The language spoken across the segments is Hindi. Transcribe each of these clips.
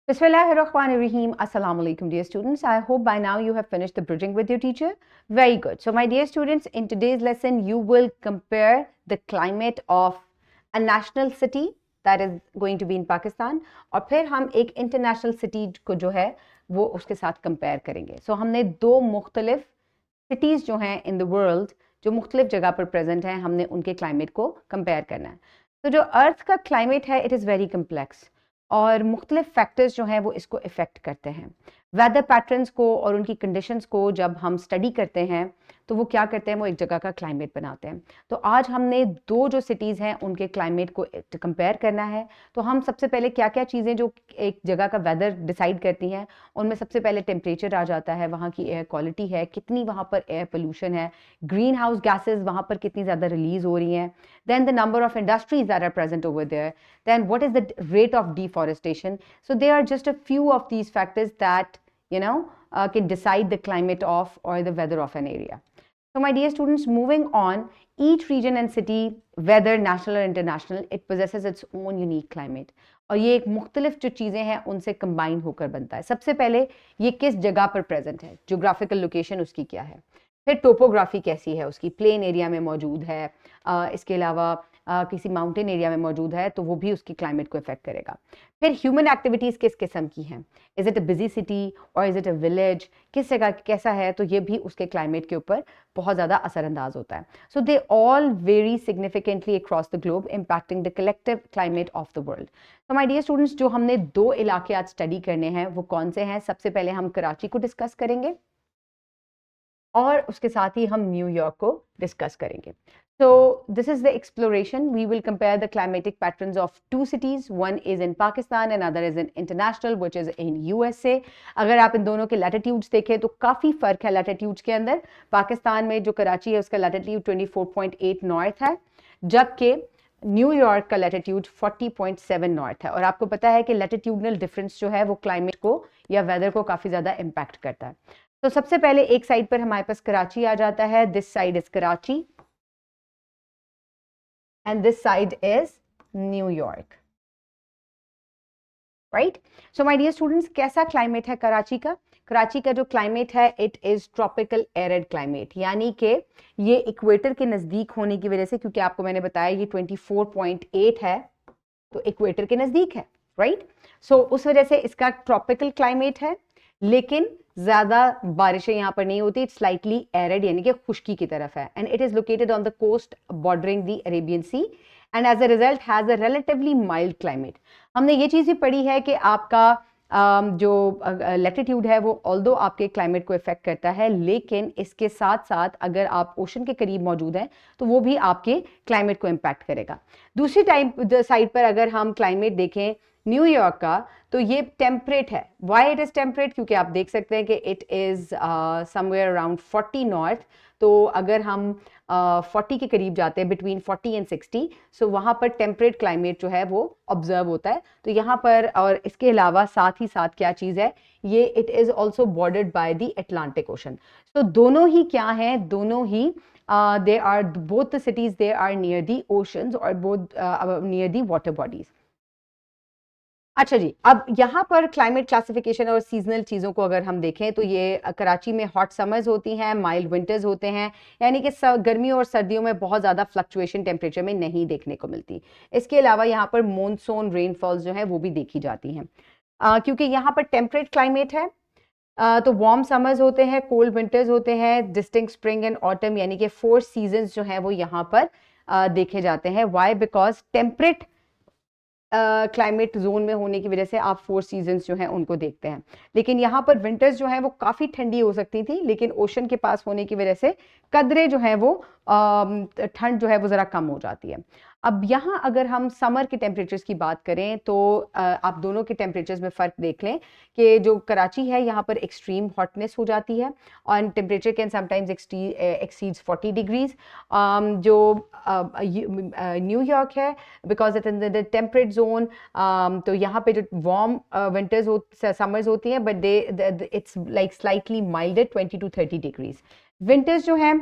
Bismillahirrahmanirrahim. Assalamu alaikum, dear students. I hope by now you have finished the bridging with your teacher. Very good. So, my dear students, in today's lesson, you will compare the climate of a national city that is going to be in Pakistan, और फिर हम एक international city को जो है वो उसके साथ compare करेंगे. So, हमने दो मुख्तलिफ cities जो हैं in the world, जो मुख्तलिफ जगह पर present हैं, हमने उनके climate को compare करना है. तो जो अर्थ का climate है, it is very complex. और मुख्तलिफ फैक्टर्स जो हैं वो इसको इफ़ेक्ट करते हैं. वेदर पैटर्न्स को और उनकी कंडीशंस को जब हम स्टडी करते हैं तो वो क्या करते हैं, वो एक जगह का क्लाइमेट बनाते हैं. तो आज हमने दो जो सिटीज़ हैं उनके क्लाइमेट को कंपेयर करना है. तो हम सबसे पहले क्या क्या चीज़ें जो एक जगह का वेदर डिसाइड करती हैं, उनमें सबसे पहले टेम्परेचर आ जाता है, वहाँ की एयर क्वालिटी है, कितनी वहाँ पर एयर पोल्यूशन है, ग्रीन हाउस गैसेज वहाँ पर कितनी ज़्यादा रिलीज हो रही हैं, then the number of industries that are present over there, then what is the rate of deforestation. So they are just a few of these factors that can decide the climate of or the weather of an area. So my dear students, moving on, each region and city, whether national or international, it possesses its own unique climate. और ये एक मुख्तलिफ जो चीज़ें हैं उनसे कंबाइन होकर बनता है. सबसे पहले ये किस जगह पर प्रेजेंट है, जोग्राफिकल लोकेशन उसकी क्या है, फिर टोपोग्राफी कैसी है उसकी, प्लेन एरिया में मौजूद है, इसके अलावा किसी माउंटेन एरिया में मौजूद है तो वो भी उसकी क्लाइमेट को इफेक्ट करेगा. फिर ह्यूमन एक्टिविटीज़ किस किस्म की हैं, is it a busy city और इज़ इट अ विलेज, किस जगह कैसा है, तो ये भी उसके क्लाइमेट के ऊपर बहुत ज़्यादा असरअंदाज होता है. So they all very significantly across the globe, impacting the collective climate of the world. तो माय डियर स्टूडेंट्स, जो हमने दो इलाके आज स्टडी करने हैं वो कौन से हैं? सबसे पहले हम कराची को डिस्कस करेंगे और उसके साथ ही हम न्यूयॉर्क को डिस्कस करेंगे. So this is the exploration. We will compare the climatic patterns of two cities. One is in Pakistan, another is in international, which is in USA. अगर आप इन दोनों के latitudes देखें तो काफ़ी फ़र्क है latitudes के अंदर. पाकिस्तान में जो कराची है उसका latitude 24.8 नॉर्थ है, जबकि न्यूयॉर्क का latitude 40.7 नॉर्थ है. और आपको पता है कि latitudinal difference जो है वो climate को या weather को काफ़ी ज़्यादा impact करता है. तो सबसे पहले एक साइड पर हमारे पास कराची आ जाता है. This side is Karachi and this side is New York, right? So my dear students, कैसा क्लाइमेट है कराची का? कराची का जो क्लाइमेट है it is tropical arid climate, यानी कि ये इक्वेटर के नज़दीक होने की वजह से, क्योंकि आपको मैंने बताया ये 24.8 है तो इक्वेटर के नज़दीक है, राइट? सो उस वजह से इसका ट्रॉपिकल क्लाइमेट है, लेकिन ज़्यादा बारिशें यहाँ पर नहीं होती. इट्स स्लाइटली एरिड, यानी कि खुश्की की तरफ है. And it is located on the coast bordering the Arabian sea and as a result has a relatively mild climate. हमने ये चीज़ भी पढ़ी है कि आपका जो लैटिट्यूड है वो ऑल्दो आपके क्लाइमेट को इफेक्ट करता है, लेकिन इसके साथ साथ अगर आप ओशन के करीब मौजूद हैं तो वो भी आपके क्लाइमेट को इम्पैक्ट करेगा. दूसरी साइड पर अगर हम क्लाइमेट देखें न्यूयॉर्क का, तो ये टेम्परेट है. Why it is temperate? क्योंकि आप देख सकते हैं कि it is somewhere around 40 north. तो अगर हम 40 के करीब जाते हैं, बिटवीन 40 एंड 60, सो वहाँ पर टेम्परेट क्लाइमेट जो है वो ऑब्जर्व होता है. तो यहाँ पर, और इसके अलावा साथ ही साथ क्या चीज़ है, ये it is also bordered by the Atlantic ocean. तो दोनों ही क्या हैं, दोनों ही they are both the cities, they are near the oceans or both near the water bodies. अच्छा जी, अब यहाँ पर क्लाइमेट क्लासिफिकेशन और सीजनल चीज़ों को अगर हम देखें तो ये कराची में हॉट समर्स होती हैं, माइल्ड विंटर्स होते हैं, यानी कि गर्मियों और सर्दियों में बहुत ज़्यादा फ्लक्चुएशन टेम्परेचर में नहीं देखने को मिलती. इसके अलावा यहाँ पर मॉनसून रेनफॉल्स जो हैं वो भी देखी जाती हैं, क्योंकि यहाँ पर टेम्परेट क्लाइमेट है. तो वार्म समर्स होते हैं, कोल्ड विंटर्स होते हैं, डिस्टिंक्ट स्प्रिंग एंड ऑटम, यानी कि 4 सीजन्स जो हैं वो यहाँ पर देखे जाते हैं. Why? Because temperate climate zone में होने की वजह से आप 4 सीजन्स जो हैं उनको देखते हैं. लेकिन यहाँ पर विंटर्स जो हैं वो काफ़ी ठंडी हो सकती थी, लेकिन ओशन के पास होने की वजह से कदरे जो हैं वो ठंड जो है वो ज़रा कम हो जाती है. अब यहाँ अगर हम समर के टेम्परेचर्स की बात करें तो आप दोनों के टेम्परेचर्स में फ़र्क देख लें कि जो कराची है यहाँ पर एक्सट्रीम हॉटनेस हो जाती है और temperature can sometimes exceeds 40 degrees. जो न्यूयॉर्क है, because it in the temperate zone, तो यहाँ पे जो वार्म विंटर्स समर्स होती हैं, but they it's like slightly milder 20 to 30 degrees. Winters जो हैं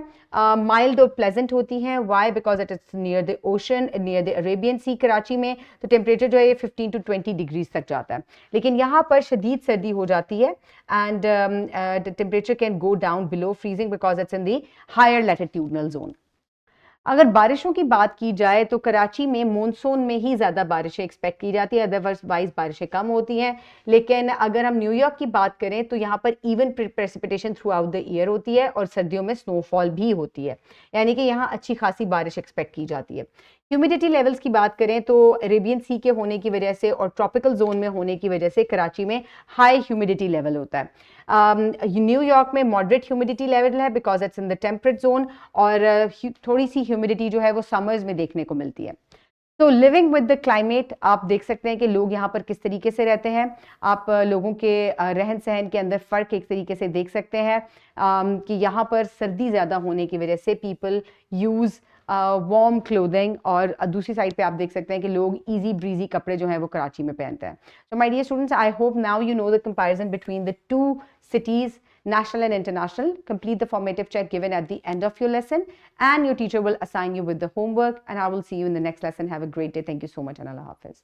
माइल्ड और प्लेजेंट होती हैं. Why? Because it is near the ocean, near the Arabian sea. Karachi में तो टेम्परेचर जो है ये 15 to 20 डिग्रीज तक जाता है, लेकिन यहाँ पर शदीद सर्दी हो जाती है and the temperature can go down below freezing because it's in the higher latitudinal zone. अगर बारिशों की बात की जाए तो कराची में मॉनसून में ही ज़्यादा बारिशें एक्सपेक्ट की जाती है, अदरवाइज बारिशें कम होती हैं. लेकिन अगर हम न्यूयॉर्क की बात करें तो यहाँ पर even precipitation through out the year होती है और सर्दियों में स्नोफॉल भी होती है, यानी कि यहाँ अच्छी खासी बारिश एक्सपेक्ट की जाती है. ह्यूमिडिटी लेवल्स की बात करें तो अरेबियन सी के होने की वजह से और ट्रॉपिकल जोन में होने की वजह से कराची में हाई ह्यूमिडिटी लेवल होता है. न्यूयॉर्क में मॉडरेट ह्यूमिडिटी लेवल है because it's in the temperate zone, और थोड़ी सी ह्यूमिडिटी जो है वो समर्स में देखने को मिलती है. तो लिविंग विद द क्लाइमेट, आप देख सकते हैं कि लोग यहाँ पर किस तरीके से रहते हैं. आप लोगों के रहन सहन के अंदर फ़र्क एक तरीके से देख सकते हैं कि यहाँ पर सर्दी ज़्यादा होने की वजह से पीपल यूज़ वार्म क्लोथिंग, और दूसरी साइड पे आप देख सकते हैं कि लोग इजी ब्रीजी कपड़े जो हैं वो कराची में पहनते हैं. So my dear students, I hope now you know the comparison between the two cities, national and international. Complete the formative check given at the end of your lesson, and your teacher will assign you with the homework, and I will see you in the next lesson. Have a great day. Thank you so much, and Allah Hafiz.